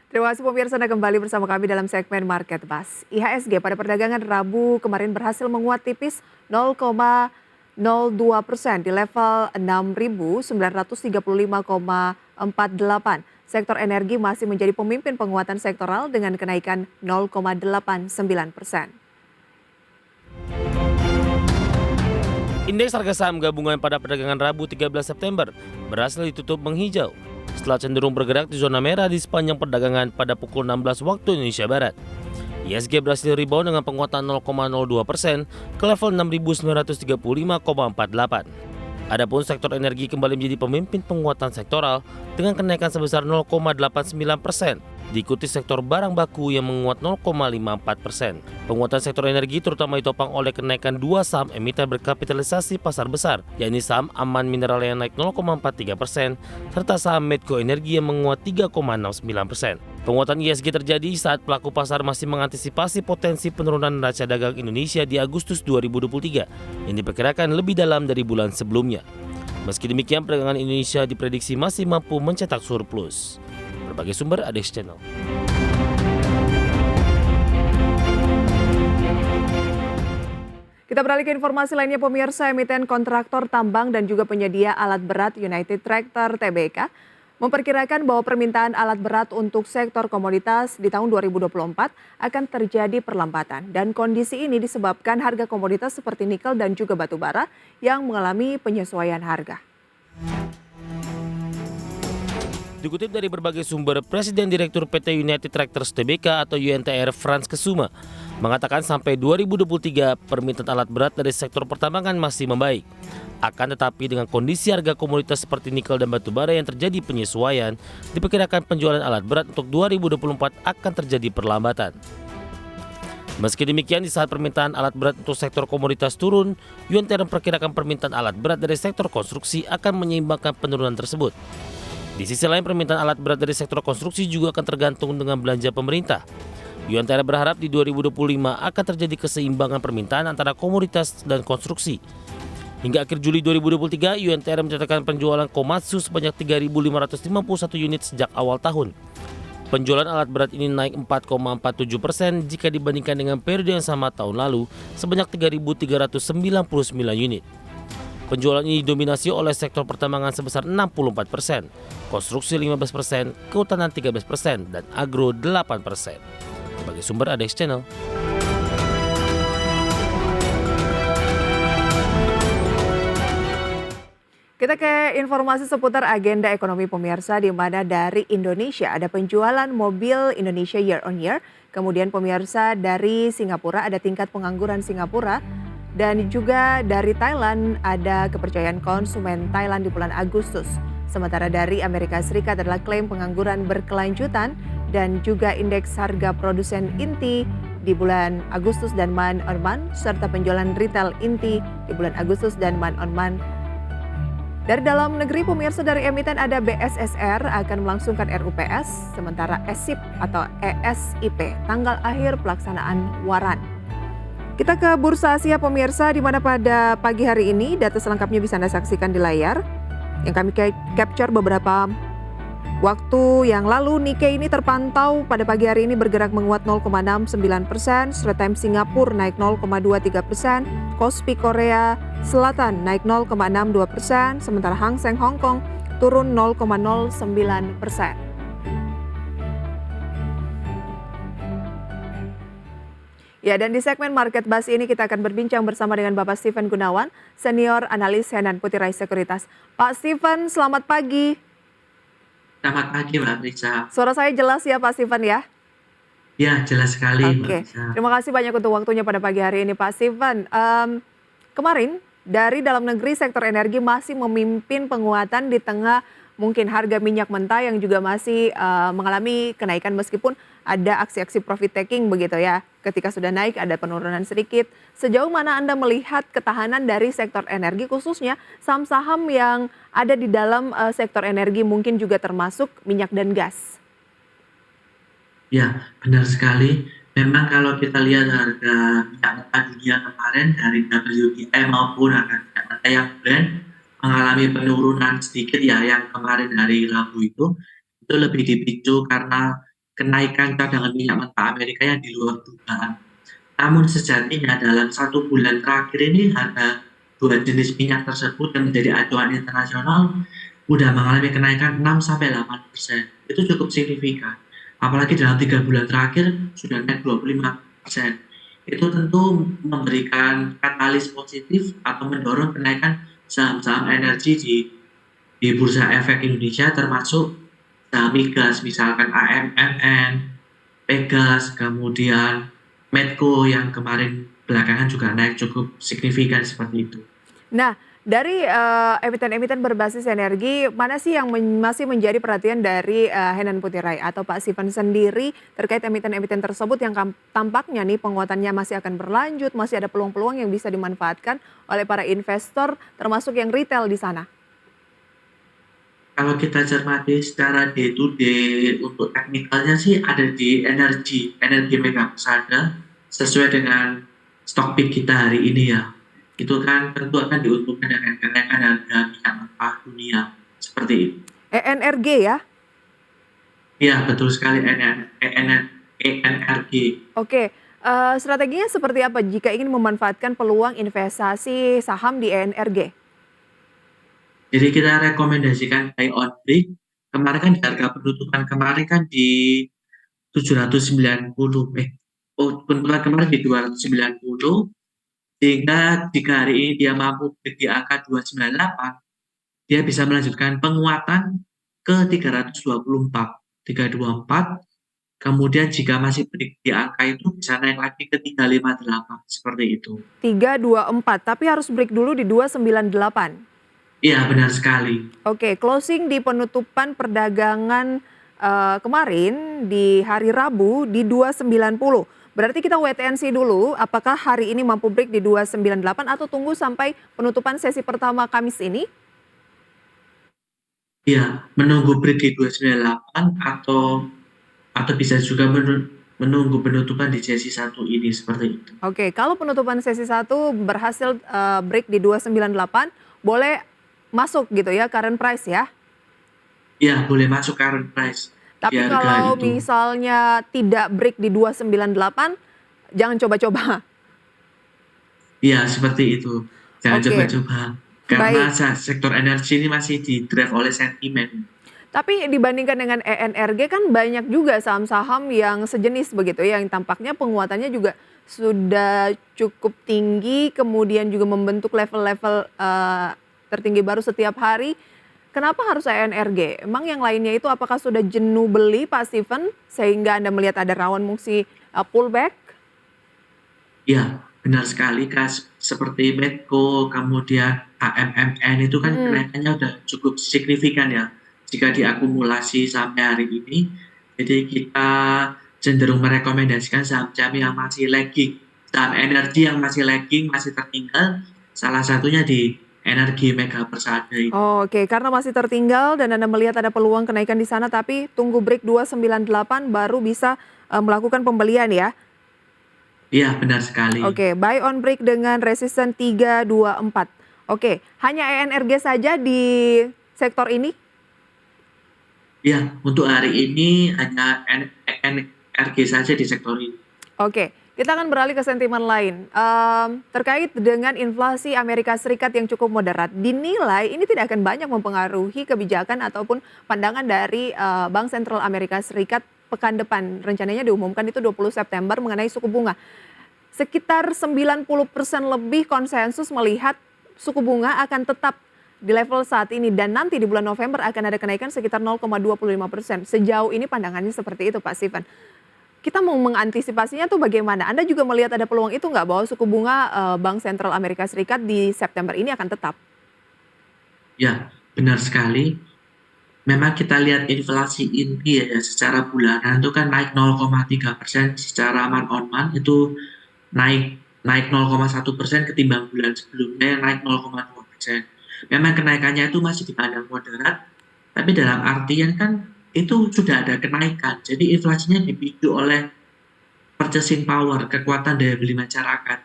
Terima kasih pemirsa Anda kembali bersama kami dalam segmen Market Buzz. IHSG pada perdagangan Rabu kemarin berhasil menguat tipis 0,02% di level 6.935,48. Sektor energi masih menjadi pemimpin penguatan sektoral dengan kenaikan 0,89%. Indeks harga saham gabungan pada perdagangan Rabu 13 September berhasil ditutup menghijau setelah cenderung bergerak di zona merah di sepanjang perdagangan pada pukul 16 waktu Indonesia Barat. IHSG berhasil rebound dengan penguatan 0,02% ke level 6.935,48. Adapun sektor energi kembali menjadi pemimpin penguatan sektoral dengan kenaikan sebesar 0,89%. Diikuti sektor barang baku yang menguat 0,54%. Penguatan sektor energi terutama ditopang oleh kenaikan dua saham emiten berkapitalisasi pasar besar, yakni saham Aman Mineral yang naik 0,43%, serta saham Medco Energi yang menguat 3,69%. Penguatan IHSG terjadi saat pelaku pasar masih mengantisipasi potensi penurunan neraca dagang Indonesia di Agustus 2023 yang diperkirakan lebih dalam dari bulan sebelumnya. Meski demikian, perdagangan Indonesia diprediksi masih mampu mencetak surplus. Berbagai sumber ada di channel. Kita beralih ke informasi lainnya pemirsa. Emiten kontraktor tambang dan juga penyedia alat berat United Tractor Tbk memperkirakan bahwa permintaan alat berat untuk sektor komoditas di tahun 2024 akan terjadi perlambatan dan kondisi ini disebabkan harga komoditas seperti nikel dan juga batu bara yang mengalami penyesuaian harga. Dikutip dari berbagai sumber, Presiden Direktur PT United Tractors Tbk atau UNTR Frans Kesuma mengatakan sampai 2023 permintaan alat berat dari sektor pertambangan masih membaik. Akan tetapi dengan kondisi harga komoditas seperti nikel dan batu bara yang terjadi penyesuaian, diperkirakan penjualan alat berat untuk 2024 akan terjadi perlambatan. Meski demikian, di saat permintaan alat berat untuk sektor komoditas turun, UNTR memperkirakan permintaan alat berat dari sektor konstruksi akan menyeimbangkan penurunan tersebut. Di sisi lain, permintaan alat berat dari sektor konstruksi juga akan tergantung dengan belanja pemerintah. UNTR berharap di 2025 akan terjadi keseimbangan permintaan antara komoditas dan konstruksi. Hingga akhir Juli 2023, UNTR mencatatkan penjualan Komatsu sebanyak 3.551 unit sejak awal tahun. Penjualan alat berat ini naik 4,47% jika dibandingkan dengan periode yang sama tahun lalu sebanyak 3.399 unit. Penjualan ini didominasi oleh sektor pertambangan sebesar 64%, konstruksi 15%, kehutanan 13%, dan agro 8%. Sebagai sumber ada channel. Kita ke informasi seputar agenda ekonomi pemirsa, di mana dari Indonesia ada penjualan mobil Indonesia year on year. Kemudian pemirsa dari Singapura ada tingkat pengangguran Singapura. Dan juga dari Thailand ada kepercayaan konsumen Thailand di bulan Agustus. Sementara dari Amerika Serikat adalah klaim pengangguran berkelanjutan dan juga indeks harga produsen inti di bulan Agustus dan month on month, serta penjualan retail inti di bulan Agustus dan month on month. Dari dalam negeri pemirsa, dari emiten ada BSSR akan melangsungkan RUPS, sementara ESIP atau ESIP tanggal akhir pelaksanaan waran. Kita ke Bursa Asia pemirsa, di mana pada pagi hari ini data selengkapnya bisa Anda saksikan di layar. Yang kami capture beberapa waktu yang lalu, Nikkei ini terpantau pada pagi hari ini bergerak menguat 0,69%, Straits Times Singapura naik 0,23%, Kospi Korea Selatan naik 0,62%, sementara Hang Seng Hong Kong turun 0,09%. Ya, dan di segmen Market Buzz ini kita akan berbincang bersama dengan Bapak Steven Gunawan, Senior Analis Henan Putri Sekuritas. Pak Steven, selamat pagi. Selamat pagi Mbak Risa. Suara saya jelas ya Pak Steven ya? Ya, jelas sekali Mbak Oke, Risa. terima kasih banyak untuk waktunya pada pagi hari ini Pak Steven. Kemarin dari dalam negeri sektor energi masih memimpin penguatan di tengah mungkin harga minyak mentah yang juga masih mengalami kenaikan meskipun ada aksi-aksi profit taking begitu ya. Ketika sudah naik ada penurunan sedikit. Sejauh mana Anda melihat ketahanan dari sektor energi khususnya saham-saham yang ada di dalam sektor energi mungkin juga termasuk minyak dan gas? Ya, benar sekali. Memang kalau kita lihat harga minyak mentah dunia kemarin dari WTI maupun harga minyak mentah yang Brent mengalami penurunan sedikit ya, yang kemarin hari Rabu itu lebih dipicu karena kenaikan cadangan minyak mentah Amerika yang di luar dugaan. Namun sejatinya dalam 1 bulan terakhir ini harga dua jenis minyak tersebut yang menjadi acuan internasional udah mengalami kenaikan 6-8%. Itu cukup signifikan. Apalagi dalam 3 bulan terakhir sudah naik 25%. Itu tentu memberikan katalis positif atau mendorong kenaikan saham-saham energi di Bursa Efek Indonesia, termasuk saham migas misalkan AMMN, Pegas, kemudian Medco yang kemarin belakangan juga naik cukup signifikan seperti itu. Nah, dari emiten-emiten berbasis energi, mana sih yang masih menjadi perhatian dari Henan Putirai atau Pak Steven sendiri terkait emiten-emiten tersebut yang tampaknya nih penguatannya masih akan berlanjut, masih ada peluang-peluang yang bisa dimanfaatkan oleh para investor termasuk yang retail di sana? Kalau kita cermati secara day to day untuk teknikalnya sih ada di energi mega persada sesuai dengan stok pick kita hari ini ya. Itu kan tentu akan diuntungkan dengan kenaikan harga minyak mentah dunia seperti itu. ENRG ya? Iya betul sekali ENRG. Oke, strateginya seperti apa jika ingin memanfaatkan peluang investasi saham di ENRG? Jadi kita rekomendasikan buy on break. Kemarin kan di harga penutupan kemarin kan di 790, penutupan kemarin di 290, sehingga jika hari ini dia mampu break di angka 298, dia bisa melanjutkan penguatan ke 324, kemudian jika masih break di angka itu bisa naik lagi ke 358, seperti itu. 324, tapi harus break dulu di 298. Iya benar sekali. Oke, closing di penutupan perdagangan kemarin di hari Rabu di 290. Berarti kita wait and see dulu apakah hari ini mampu break di 298 atau tunggu sampai penutupan sesi pertama Kamis ini? Iya, menunggu break di 298 atau bisa juga menunggu penutupan di sesi 1 ini seperti itu. Oke, kalau penutupan sesi 1 berhasil break di 298, boleh masuk gitu ya, current price ya? Iya, boleh masuk current price di Tapi harga kalau itu. misalnya tidak break di 298, jangan coba-coba. Iya, seperti itu. Jangan Oke, coba-coba. Karena baik. sektor energi ini masih di-drive oleh sentimen. Tapi dibandingkan dengan ENRG kan banyak juga saham-saham yang sejenis begitu ya, yang tampaknya penguatannya juga sudah cukup tinggi, kemudian juga membentuk level-level tertinggi baru setiap hari. Kenapa harus ENRG? Emang yang lainnya itu apakah sudah jenuh beli Pak Steven sehingga Anda melihat ada rawan fungsi pullback? Iya, benar sekali, Kak. Seperti Medco, kemudian AMMN itu kan Mm-mm. kenaikannya udah cukup signifikan ya, jika diakumulasi sampai hari ini. Jadi kita cenderung merekomendasikan saham-saham yang masih lagging, saham energi yang masih lagging, masih tertinggal, salah satunya di energi mega persada ini. Oke, karena masih tertinggal dan Anda melihat ada peluang kenaikan di sana, tapi tunggu break 298 baru bisa melakukan pembelian ya. Iya, benar sekali. Oke, buy on break dengan resisten 324. Oke, hanya ENRG saja di sektor ini? Iya, untuk hari ini hanya NRG saja di sektor ini. Oke, kita akan beralih ke sentimen lain. Terkait dengan inflasi Amerika Serikat yang cukup moderat, dinilai ini tidak akan banyak mempengaruhi kebijakan ataupun pandangan dari Bank Sentral Amerika Serikat pekan depan. Rencananya diumumkan itu 20 September mengenai suku bunga. Sekitar 90% lebih konsensus melihat suku bunga akan tetap di level saat ini dan nanti di bulan November akan ada kenaikan sekitar 0,25%. Sejauh ini pandangannya seperti itu Pak Steven. Kita mau mengantisipasinya tuh bagaimana? Anda juga melihat ada peluang itu nggak bahwa suku bunga Bank Sentral Amerika Serikat di September ini akan tetap? Ya, benar sekali. Memang kita lihat inflasi inti ya secara bulanan itu kan naik 0,3% secara month on month, itu naik naik 0,1% ketimbang bulan sebelumnya yang naik 0,2%. Memang kenaikannya itu masih dipandang moderat, tapi dalam artian kan itu sudah ada kenaikan. Jadi inflasinya dipicu oleh purchasing power, kekuatan daya beli masyarakat.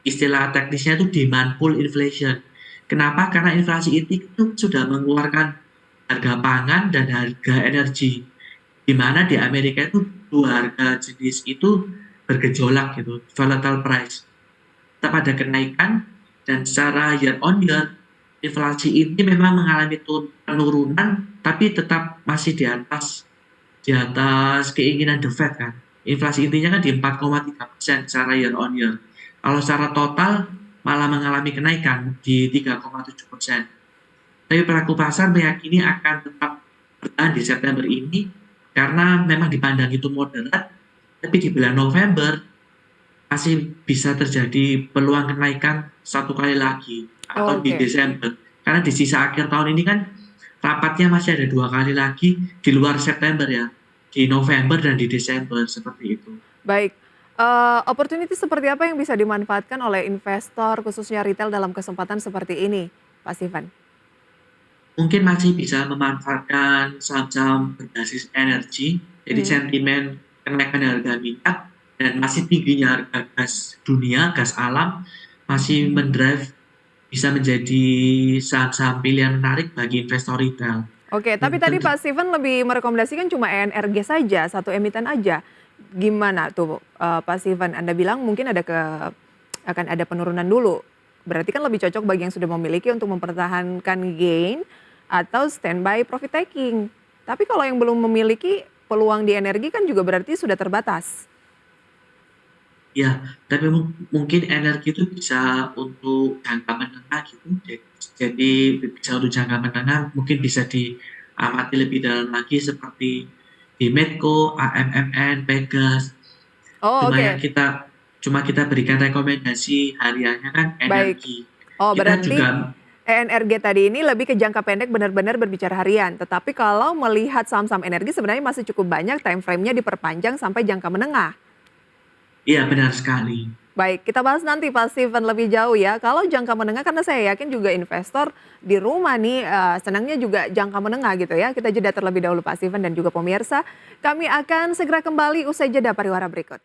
Istilah teknisnya itu demand pull inflation. Kenapa? Karena inflasi inti itu sudah mengeluarkan harga pangan dan harga energi. di mana di Amerika itu dua harga jenis itu bergejolak gitu, volatile price. Tetap ada kenaikan dan secara year on year inflasi ini memang mengalami penurunan tapi tetap masih di atas keinginan The Fed kan. Inflasi intinya kan di 4,3% secara year on year. Kalau secara total malah mengalami kenaikan di 3,7%. Tapi pelaku pasar meyakini akan tetap bertahan di September ini karena memang dipandang itu moderat, tapi di bulan November masih bisa terjadi peluang kenaikan satu kali lagi Oh, atau di oke. Desember. Karena di sisa akhir tahun ini kan rapatnya masih ada 2 kali lagi di luar September ya, di November dan di Desember, seperti itu. Baik, opportunity seperti apa yang bisa dimanfaatkan oleh investor khususnya retail dalam kesempatan seperti ini, Pak Steven? Mungkin masih bisa memanfaatkan saham-saham berbasis energi, jadi Mhm. sentimen kenaikan harga minyak dan masih tingginya harga gas dunia, gas alam, masih bisa menjadi saham-saham pilihan menarik bagi investor retail. Oke, tapi tadi Tentu Pak Steven lebih merekomendasikan cuma ENRG saja, satu emiten aja. Gimana tuh, Pak Steven? Anda bilang mungkin akan ada penurunan dulu. Berarti kan lebih cocok bagi yang sudah memiliki untuk mempertahankan gain atau standby profit taking. Tapi kalau yang belum memiliki, peluang di energi kan juga berarti sudah terbatas. ya, tapi mungkin energi itu bisa untuk jangka menengah gitu. Jadi bisa untuk jangka menengah mungkin bisa diamati lebih dalam lagi seperti di Medco, AMMN, Pegas. Oh, Cuma yang oke. kita berikan rekomendasi hariannya kan Baik. energi. Oh, Kita berarti juga ENRG tadi ini lebih ke jangka pendek benar-benar berbicara harian. Tetapi kalau melihat saham-saham energi sebenarnya masih cukup banyak time frame-nya diperpanjang sampai jangka menengah. iya benar sekali. Baik, kita bahas nanti Pak Steven lebih jauh ya. Kalau jangka menengah karena saya yakin juga investor di rumah nih senangnya juga jangka menengah gitu ya. Kita jeda terlebih dahulu Pak Steven dan juga pemirsa. Kami akan segera kembali usai jeda pariwara berikut.